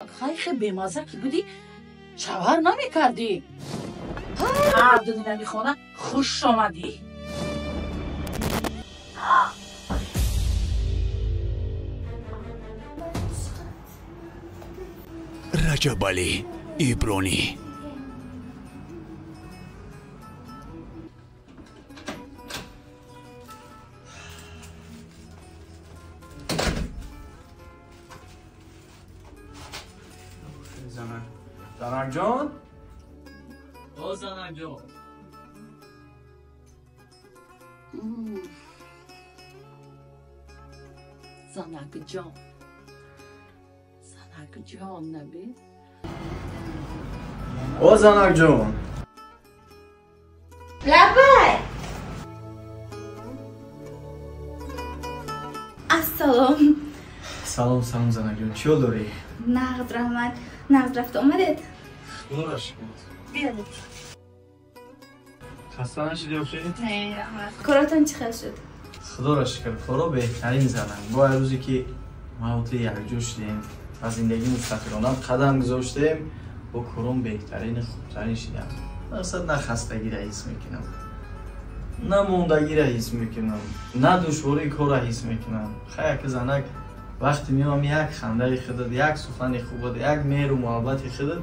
خیلی بی‌مزه که بودی شوهر نمی‌کردی. هر دو دیدن خونه خوش آمدی. رجب علی ایبرانی. زنک جان؟ او زنک جان. زنک جان. زنک جان نبی؟ او زنک جان. لبای. السلام. سلام زنک جان. چیو داری؟ نقد رحمت. نقد رفت آمدید. خدا را شکر. بیادید. خسته نشدی آخه؟ نه رحمت. کاراتون چی شد؟ خدا را شکر. کارا بهترین زنم. با روزی که ما یکجا شدیم و زندگی مستقلانه قدم گذاشتیم با کارام بهترین خوبترین شدم. مقصد نه خستگی را حس میکنم، نه موندگی را حس میکنم، نه دشواری کار را حس میکنم. خیلی که زنک وقتی میام یک خنده خودت، یک سخن خوبت، یک مهر و محبت خودت،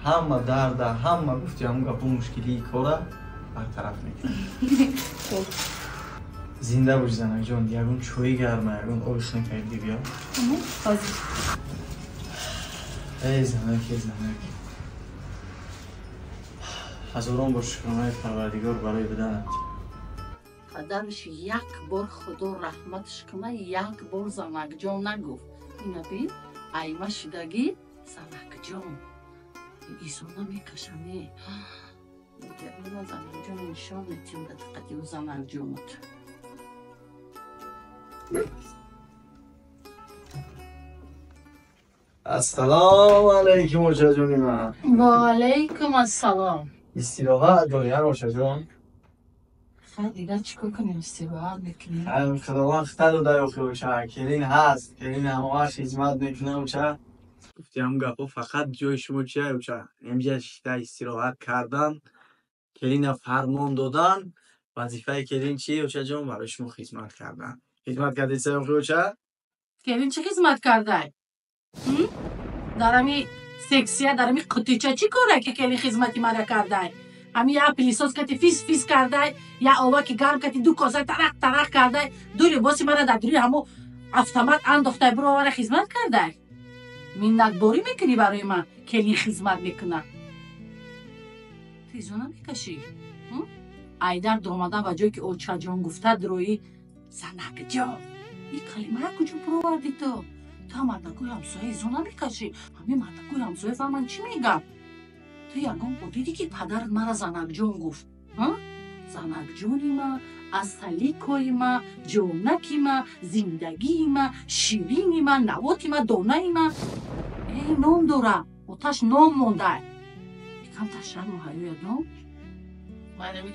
همه درد، همه گفتی همون گپ مشکلی کارا برطرف میکنم. زنده باش زنک جان. یگون چای گرمه، یگون آب خنک کردی بیا. حاضر. ای زنک. هزاران بار شکرانه پروردگار برای بدنت. پدرش یک بار خدا رحمتش کنه یک بار زنک جان نگفت. اینا بین ایمه شدگی زنک جان. ایسو نمیکشمی. میگه زنک جان انشان میتیم به دقیقی و زنک جانت. السلام علیکم اوچا جونی من. و علیکم السلام. استراحت داری هر اوچا جون؟ خیلی دیگه چیکار کنیم استراحت میکنیم؟ خداوند خطر داده اوخی اوچا. کلین هست، کلین همهاش خدمت میکنه اوچا. گفتی هم گپا فقط جای شما چیه اوچا؟ اینجا شده استراحت کردن، کلین فرمان دادن. وظیفه کلین چیه اوچا جون؟ برای شما خدمت کردن. خدمت کردی سه اوخی اوچا؟ کلین چه خدمت کرده؟ درمی سکسیه درمی قطیچه چی کاره که کلی خدمتی مرا کرده؟ همی یا پلیساز کتی فیس کرده، یا آوا که گرم کتی دو کاسه ترق کرده، دو لباسی مرا در دوری همو автомат انداخته برو آواره خدمت کرده. منتباری میکنی برای من کلی خدمت میکنه. تیزونه میکشی؟ ایدر دامده و جایی که اوچا جان گفته دروی زنک جان. این کلمه کجا پروردی تو؟ تا مردگوی همسایه زونه میکشی. همین مردگوی همسایه فهمن چی میگم؟ تو یکم دیدی که پدر مرا زنک جان گفت. زنک جانی ما، اصلی کوی ما، جانکی ما، زندگی ما، شیرینی ما، نواتی ما، دانه ما. ای نام داره. اوتش نام مونده. یکم تشرک محیوی نام. من نمی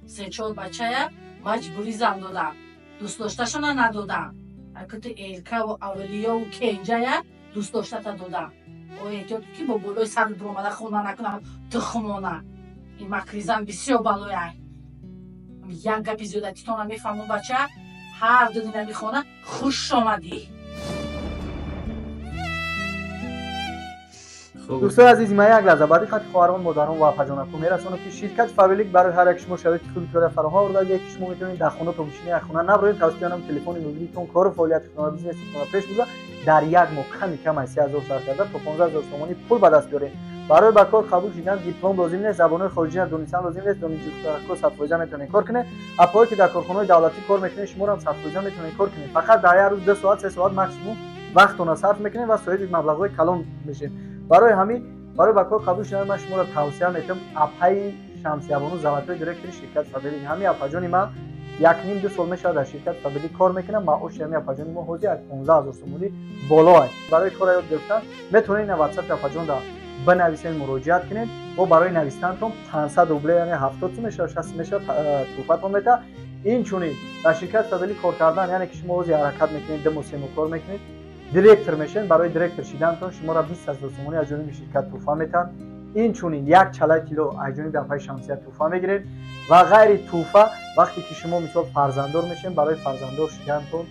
سه چهار بچه مجبوری زن دادم. دوست داشتشون ندادم. حرکت ایلکه و اولیا و کنجه دوست داشته تا دادم. او احتیاط که با بلوی سر برامده خونه نکنم تخمانه. این مکریزم بسیار بلوی یک گپی زیادتی تو نمیفهمون بچه. هر دو دی نمیخونه خوش آمدی. دوستان عزیز، من یک لحظه بعد خط خواهران مادران و افجانکم میرسونم که شرکت فابریک برای هر یک شما شرایط خوبی طور فراهم آورده. یک شما میتونید در خونه تو بشینید، از خونه نبرید. توسط هم تلفن موبیلیتون کار و فعالیتتون و بیزنستون پیش ببره. در یک ماه کم از 30000 صرف کرده تا 15000 تومانی پول به دست بیارید. برای به کار قبول شدن دیپلم لازم نیست، زبان خارجی دانستن لازم نیست. دانشجو ترکو 100% میتونید کار کنید. اپایی که در کارخانه‌های دولتی کار میکنید شما هم 100% میتونید کار کنید. فقط در یک روز 2 ساعت 3 ساعت ماکسیمم وقتتون صرف میکنید و صاحب مبلغ‌های کلان میشید. برای همین برای بکار قبول شدن من شما را توصیه میکنم اپای شمسی بانو زمان‌های دایرکتور شرکت فابریک. همین اپاجانی من 1.5-2 سال میشه در شرکت فابریک کار میکنم. معاش همین اپاجانی ما حدود 15000 تومانی بالا است. برای کار یاد گرفتن میتونید واتساپ اپاجان را بنویسید، مراجعت کنید و برای نوشتنتون 500 روبل یعنی 70 میشه 60 میشه توفیق میده. این چونی در شرکت فابریک کار کردن یعنی که شما روزی حرکت میکنید، دو سه کار میکنید، دایرکتور میشین. برای دایرکتور شدنتون شما را 20,000 تومانی از جانب شرکت تحفه میتن. این چونین یک چاله کیلو از جانب دفعه شمسیه تحفه میگیرید و غیر تحفه وقتی که شما مثلا فرزنددار میشین برای فرزنددار شدنتون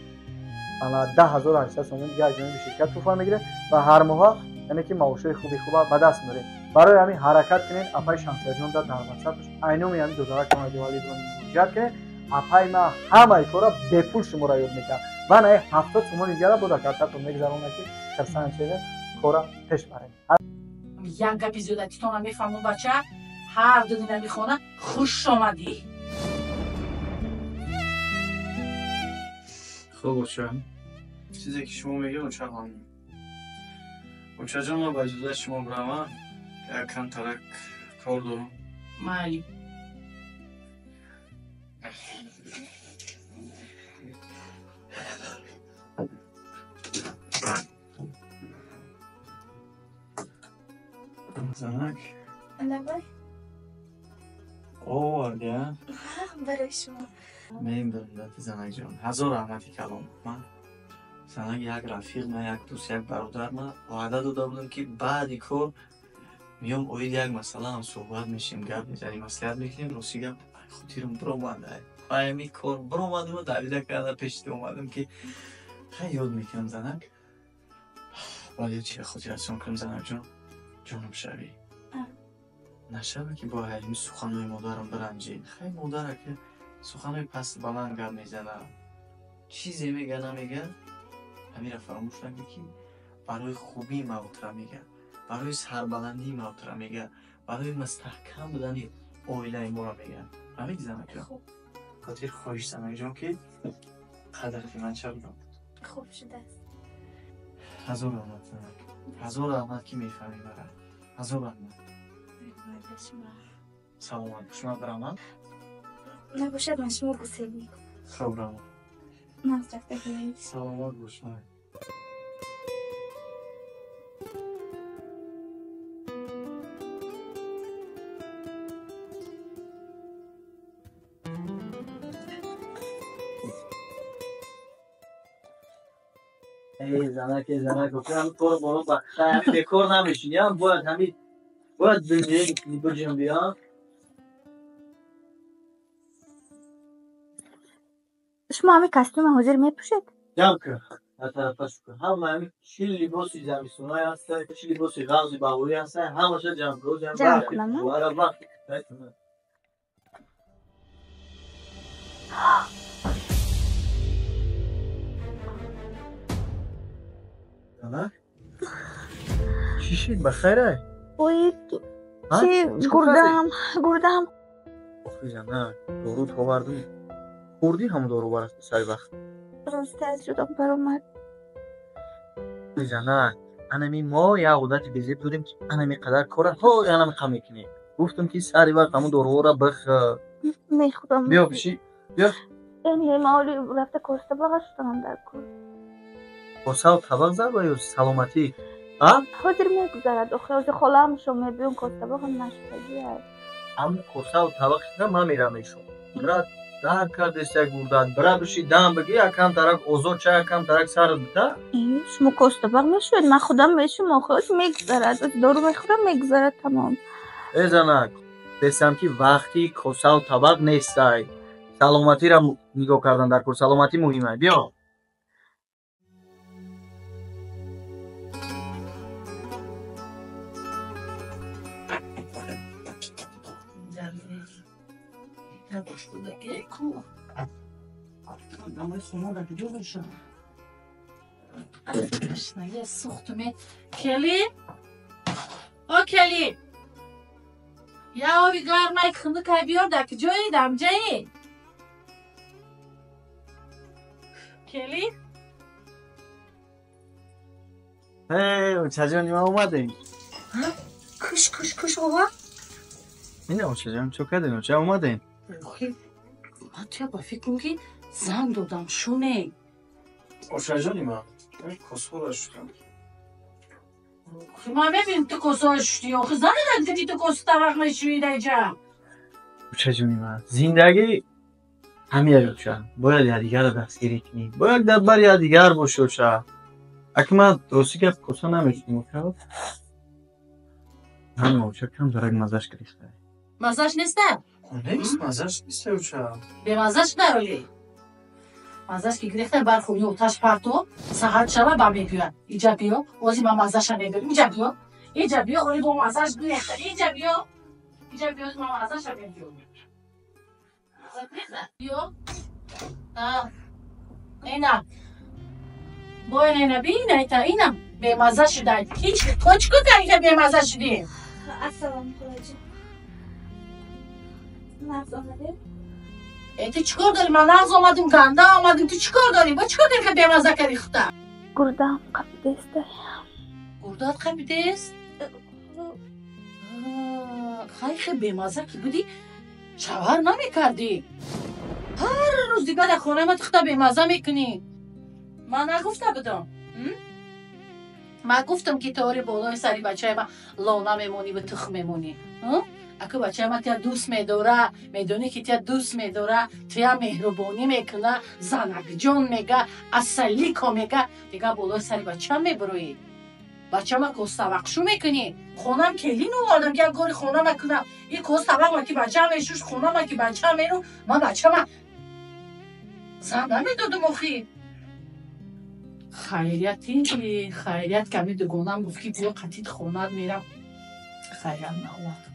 10,800 تومان دیگه از جانب شرکت تحفه میگیره و هر ماه یعنی که معاشای خوب به دست میارید. برای همین حرکت کنین اپای شمسیه جان در واتساپش اینومی همین دوزارک ما دیوالی درون مراجعه کنین. اپای ما همه کارا به پول شما را یاد میکنم. من 70 تومان دیگه را بود کارتاتون میگذارم که خرسان چیزه کارا پیش بریم. یک گپی زیادتیتون هم میفهمون بچه هر دو دینه میخونه خوش آمدی. خب اوچه چیزی که شما میگه اوچه هم اوچه جان ما با اجازه شما برامه یکم ترک کار دارم. مالی زنک لبای آورده برای شما میم دارم زنک جان 1000 رحمتی کلام. من زنک یک رفیق من یک دوست یک برادر من وعده داده بودم که بعد کار میام اوید یک مثلا هم صحبت میشیم گپ میزنیم مسئله میکنیم راستی گپ خودیرم برامده همی کار برامده و دویده کرده پیشتی اومدم که خیلی یاد میکنم زنک ولی چیه خودی رسون کنم زنک جان جانم شوی نشبه که با حلیمی سخنهای مادرم برنجید. خیلی مادره که سخنهای پست بلند گپ میزنه چیزی میگه نمیگه همین را فراموش نکنی که برای خوبی موتره میگه برای سربلندی موتره میگه برای مستحکم بودن اویله ما را میگه. همین زنک جان خاطر خواهش زنک جان که قدرت من چه بودم خوب شده است. 1000 رحمت زنک 1000 رحمت که میفهمی برای 1000 رحمت. سلامت شما برام نباشد من شما گسل میکنم. خب برام نظرت بگیرید. سلامت باش من ای زنک گفتم تو برو بخیر بکار نمیشین یا باید همین باید بمیریم بجیم بیام. شما همه کاستوم حاضر میپوشید؟ جمع که طرفش کن همه همین چی لباسی زمستونای هسته چی لباسی غوزی بهاری هسته همه شد جمع کن جمع کنم نه؟ وارا وقت زنک چی شد بخیره؟ اوی چی گردم آخی زنک دارو تو بردم خوردی همون دارو برست سری وقت راسته از جدام برامد. زنک انمی ما یه عادتی بزیب داریم که انمی قدر کاره ها انمی خم میکنی گفتم که سری وقت همون دارو را بخ میخورم بیا بشی بیا این حالی رفته کاسته بغشتم در کن کاسه و طبق زر باید سلامتی حاضر میگذارد اخراج خالم شما بیون کاسته بغم نشده هم کاسه و طبق شده من میرم ایشون برد در کردش یک گردن برد بشی دم بگی یکم ترک اوزو چه یکم ترک سرد بده این شما کاسته بغ نشد من خودم به شما خود میگذارد دارو میخورم میگذارد تمام. ای زنک بسیم که وقتی کاسه و طبق نیسته سلامتی را نگاه کردن در کار سلامتی مهمه بیا کلی او کلی یا آبی گرمه خنده که بیار در که جایی دم جایی کلی هی چجانی ما اومدیم کش بابا اینه چجانی چو کردین چه اومدین من توی با فکرم که زن دادم شونه اوچه ما کسخور را شدم ما ببینیم تو کسا شدی آخه زن دادم که تو کسا طبق نشوی دیجا اوچه ما زندگی همین اوچه باید یه دیگر رو دستگیری کنی باید در بر یه دیگر باشه اوچه اکما دوستی که پرسا نمیشتیم اوچا هم اوچا کم درک مزش گریخته مزهش نیسته؟ نیست مزش نیست اوچا به مزهش نرولی مزهش که گریخته برخونی اوتش پرتو ساعت شبه با میگوید اینجا بیا وزی ما مزهش نمیبریم اینجا بیا اولی با مزهش گریخته اینجا بیا ما مزهش نمیبریم بیا اینا باید اینا بینه تا اینا به مزه شده هیچ تو چکو کردی که به مزه شدی؟ السلام خلاجه نفس آمده؟ تو چیکار داری؟ من نغز آمدیم گنده آمدیم تو چیکار داری؟ با چیکار داری که به مزه کردی خودت؟ گردم قبیده است گردات قبیده است؟ خیلی به مزه که بودی شوهر نمیکردی هر روز دیگه در خونه ما تخته به مزه میکنی من نگفته بودم من گفتم که توری بالای سری بچه ما لانه میمونی و تخم میمونی اگه بچه ما تیا دوست میداره میدونی که تیا دوست میداره تیا مهربانی میکنه زنک جان میگه اصلی که میگه دیگه بالای سری بچه میبروی بچه ما کستوقشو میکنی خونم کلی نوادم که گوری خونه میکنم این کستوق ما که بچه میشوش خونه ما که بچه میرو من بچه ما زن نمیدادم اخی خیریت کمی دوگونم گفت که بیا قطید خونت میرم خیریت نواد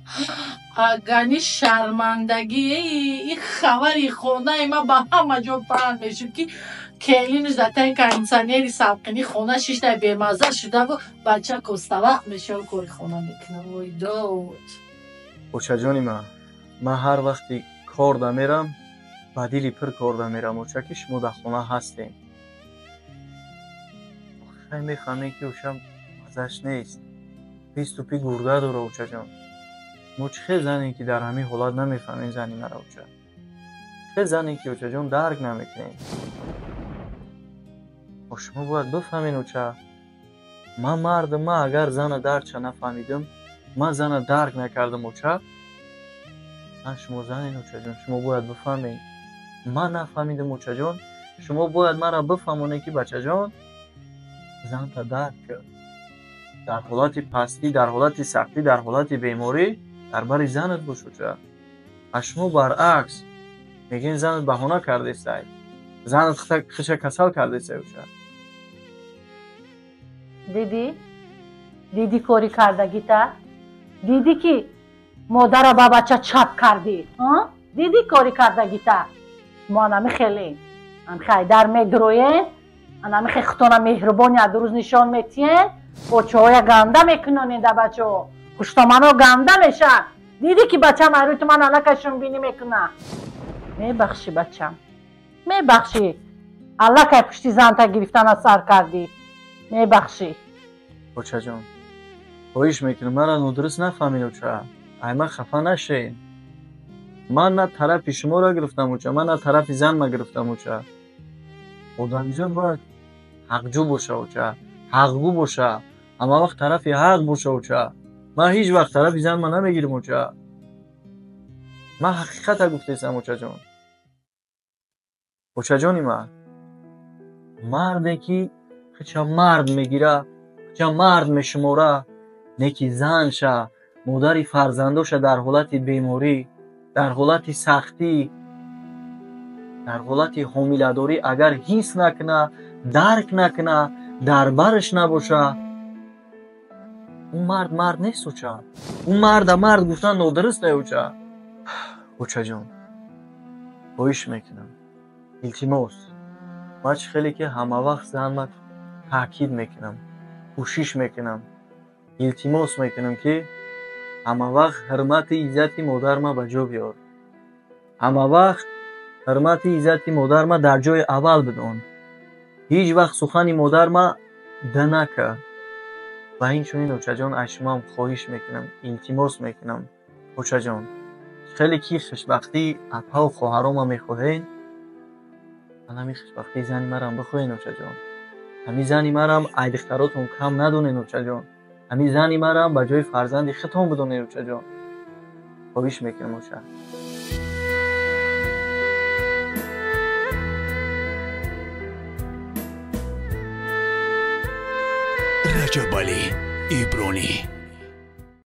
اگرنی شرمندگی این خبری خونه ما با همه جا پرند میشم که کلینش دتای که انسانیری سبقینی خونه شیشته بیمازه شده و بچه کستوق میشه و کاری خونه میکنه وای داد اوچا جانی من هر وقتی کار دا میرم با دیلی پر کار دا میرم اوچا که شما در خونه هستیم خیلی میخوامیم که اوچا مزش نیست پیست و پی گرده داره اوچا جان ما چه زنی که در همین حالات نمیفهمین زنی مرا اوچا چه زنی که اوچا جان درک نمیکنین و شما باید بفهمین اوچا من مردم اگر زن درک چه نفهمیدم من زن درک نکردم اوچا من شما زنین اوچا جان شما باید بفهمین من نفهمیدم اوچا جان شما باید مرا بفهمونه که بچه جان زن تا درک کرد در حالت پستی در حالت سختی در حالت بیماری در بر زنت باش اوچا شما برعکس میگین زنت بهانه کرده است زنت خش کسل کرده است اوچا دیدی کاری کردگی تا دیدی که مادر با بچه چپ کردی دیدی کاری کردگی تا ما نمی خیلی خیلی در میدروین نمی خیلی خطونه مهربانی از روز نشان میتین بچه های گنده میکنن در بچه ها کشتامن ها گنده میشن دیدی که بچه من روی تو من علکشون بینی میکنه میبخشی بچه میبخشی علکه پشتی زن تا گرفتن از سر کردی میبخشی اوچا جان خواهش میکنم مرا ندرست نفهمین اوچا من خفه نشین من نه طرف شما را گرفتم اوچا من نه طرف زن ما گرفتم اوچا خدایی جان باید حقجو باشه اوچا حقگو باشه اما وقت طرف حق باشه اوچا من هیچ وقت طرف زن ما نمیگیرم اوچا من حقیقت گفتم اوچا جان اوچا جانی من مرده که چه مرد میگیره چه مرد میشموره نکی زن شه مادری فرزندوش در حالت بیماری در حالت سختی در حالت حامله‌داری اگر حس نکنه درک نکنه در برش نباشه اون مرد نیست اوچا اون مرد گفتن نادرست اوچا اوچا جان خواهش میکنم التماس من خیلی که همه وقت زحمت تاکید میکنم کوشش میکنم التماس میکنم که همه وقت حرمت عزت مادر ما به جا بیار همه وقت حرمت عزت مادر ما در جای اول بدون هیچ وقت سخن مادر ما ده نکه و این چونین اوچا جان اشما هم خواهش میکنم التماس میکنم اوچا جان خیلی که خوشبختی اپا و خواهرام ما میخواهین من همین خوشبختی زنی مرم بخواهین اوچا جان همین زنی مرم ایدختراتون کم ندونین اوچا جان همین زنی مرم به جای فرزندی خطام بدونین اوچا جان خواهش میکنم اوچا رجب علی ایبرونی